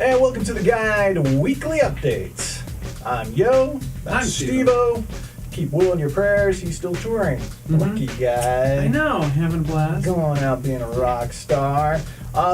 And welcome to the Guide Weekly Updates. I'm Yo. I'm Steve-O. Keep Will in your prayers. He's still touring. Lucky guy. I know, having a blast. Going out being a rock star.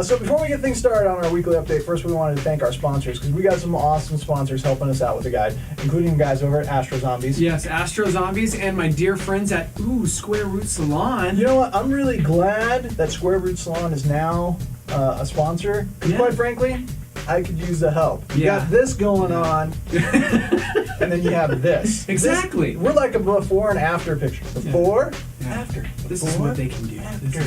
So before we get things started on our weekly update, first we wanted to thank our sponsors because we got some awesome sponsors helping us out with the guide, including the guys over at Astro Zombies. Yes, Astro Zombies and my dear friends at Square Root Salon. You know what? I'm really glad that Square Root Salon is now a sponsor. Because quite frankly, I could use the help. You got this going on, and then you have this. Exactly. We're like a before and after picture. Before, after. This is what they can do. After.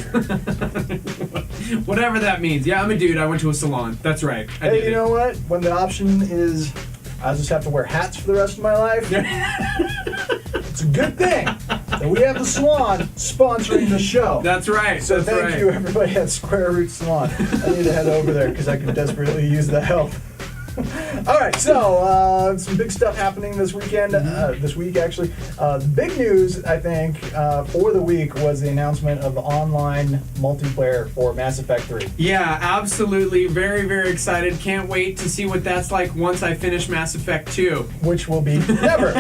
Whatever that means. Yeah, I'm a dude. I went to a salon. That's right. Hey, you know what? When the option is, I just have to wear hats for the rest of my life. It's a good thing that we have the salon sponsoring the show. That's right. So thank you, everybody at Square Root Salon. I need to head over there because I could desperately use the help. All right, so some big stuff happening this weekend, this week actually. The big news, I think, for the week was the announcement of online multiplayer for Mass Effect 3. Yeah, absolutely. Very, very excited. Can't wait to see what that's like once I finish Mass Effect 2. Which will be never.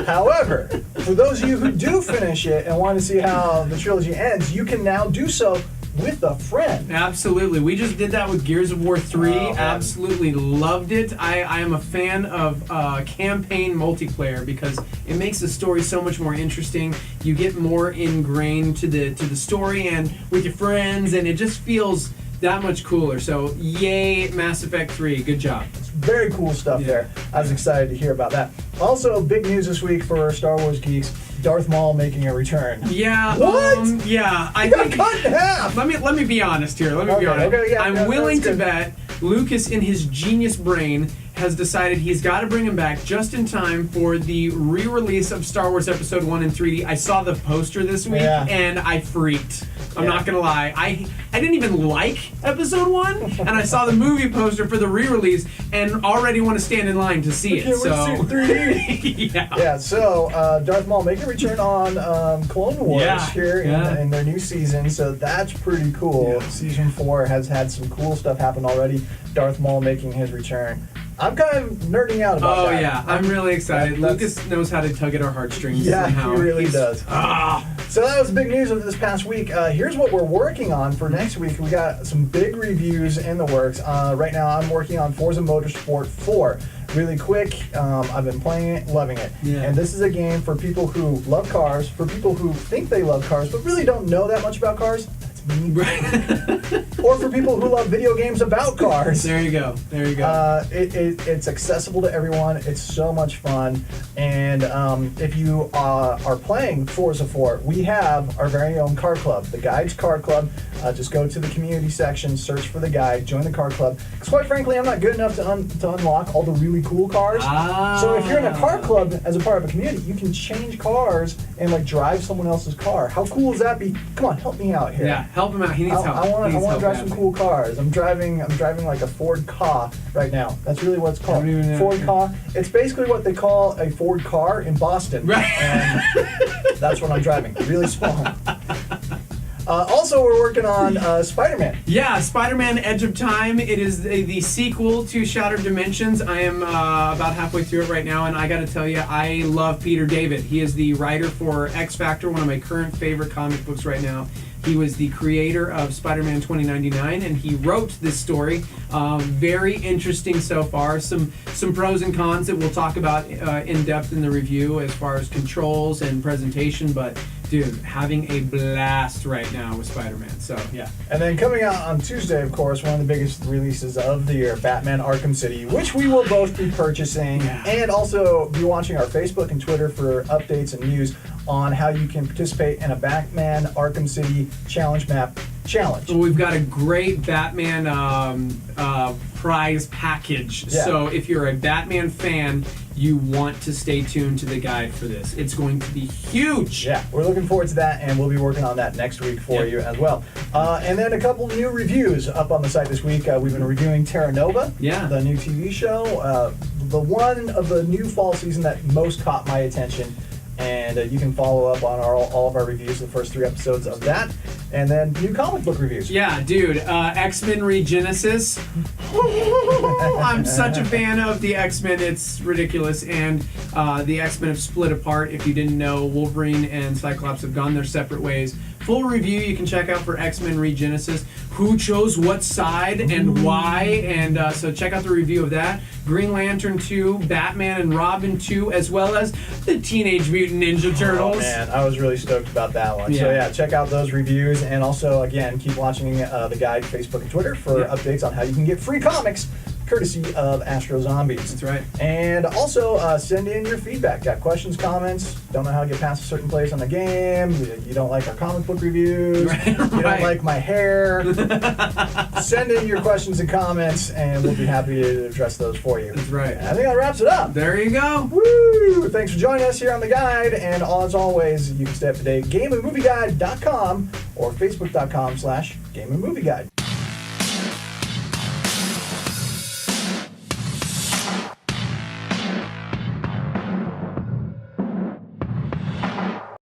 However, for those of you who do finish it and want to see how the trilogy ends, you can now do so with a friend. Absolutely. We just did that with Gears of War 3. Oh, absolutely loved it. I am a fan of campaign multiplayer because it makes the story so much more interesting. You get more ingrained to the story and with your friends, and it just feels that much cooler. So yay, Mass Effect 3. Good job. Very cool stuff there. I was excited to hear about that. Also, big news this week for Star Wars geeks. Darth Maul making a return. Yeah. What? Yeah. I got think cut in half. Let me be honest here. Let me be honest. Okay, yeah, I'm willing to good. bet Lucas, in his genius brain, has decided he's got to bring him back just in time for the re-release of Star Wars Episode 1 in 3D. I saw the poster this week and I freaked. I'm not gonna lie. I didn't even like Episode 1, and I saw the movie poster for the re-release and already want to stand in line to see it. So 3D. yeah. So Darth Maul making a return on Clone Wars here in their new season. So that's pretty cool. Yeah. Season 4 has had some cool stuff happen already. Darth Maul making his return. I'm kind of nerding out about that. Oh yeah, I'm really excited. Lucas knows how to tug at our heartstrings somehow. He really does. So that was big news of this past week. Here's what we're working on for next week. We got some big reviews in the works. Right now I'm working on Forza Motorsport 4. Really quick, I've been playing it, loving it. Yeah. And this is a game for people who love cars, for people who think they love cars, but really don't know that much about cars. That's me. Or for people who love video games about cars. There you go. There you go. It's accessible to everyone. It's so much fun. And if you are playing Forza 4, we have our very own car club, the Guides Car Club. Just go to the community section, search for the guide, join the car club. Because quite frankly, I'm not good enough to unlock all the really cool cars. So if you're in a car club as a part of a community, you can change cars and like drive someone else's car. How cool does that be? Come on, help me out here. Yeah, help him out. He needs help. I want to drive some badly. cool cars. I'm driving like a Ford Ka right now. That's really what it's called. Ford Ka. It's basically what they call a Ford car in Boston. Right. And that's what I'm driving. Really small. Also, we're working on Spider-Man. Yeah, Spider-Man Edge of Time. It is the sequel to Shattered Dimensions. I am about halfway through it right now, and I got to tell you, I love Peter David. He is the writer for X Factor, one of my current favorite comic books right now. He was the creator of Spider-Man 2099, and he wrote this story. Very interesting so far. Some pros and cons that we'll talk about in depth in the review as far as controls and presentation, but dude, having a blast right now with Spider-Man. So yeah. And then coming out on Tuesday, of course, one of the biggest releases of the year, Batman Arkham City, which we will both be purchasing, and also be watching our Facebook and Twitter for updates and news on how you can participate in a Batman Arkham City challenge map challenge. So we've got a great Batman prize package. Yeah. So if you're a Batman fan, you want to stay tuned to the guide for this. It's going to be huge. Yeah, we're looking forward to that, and we'll be working on that next week for you as well. And then a couple new reviews up on the site this week. We've been reviewing Terra Nova, the new TV show, the one of the new fall season that most caught my attention. And you can follow up on all of our reviews, the first 3 episodes of that. And then new comic book reviews. Yeah, dude, X-Men Regenesis. I'm such a fan of the X-Men, it's ridiculous. And the X-Men have split apart. If you didn't know, Wolverine and Cyclops have gone their separate ways. Full review you can check out for X-Men Regenesis. Who chose what side and why, and so check out the review of that. Green Lantern 2, Batman and Robin 2, as well as the Teenage Mutant Ninja Turtles. Oh man, I was really stoked about that one. So yeah, check out those reviews, and also again, keep watching the guide, Facebook and Twitter for updates on how you can get free comics, courtesy of Astro Zombies. That's right. And also send in your feedback. Got questions, comments, don't know how to get past a certain place on the game, you don't like our comic book reviews, you don't like my hair. Send in your questions and comments, and we'll be happy to address those for you. That's right. And I think that wraps it up. There you go. Woo! Thanks for joining us here on The Guide, and as always, you can stay up to date at GameAndMovieGuide.com or Facebook.com/GameAndMovieGuide.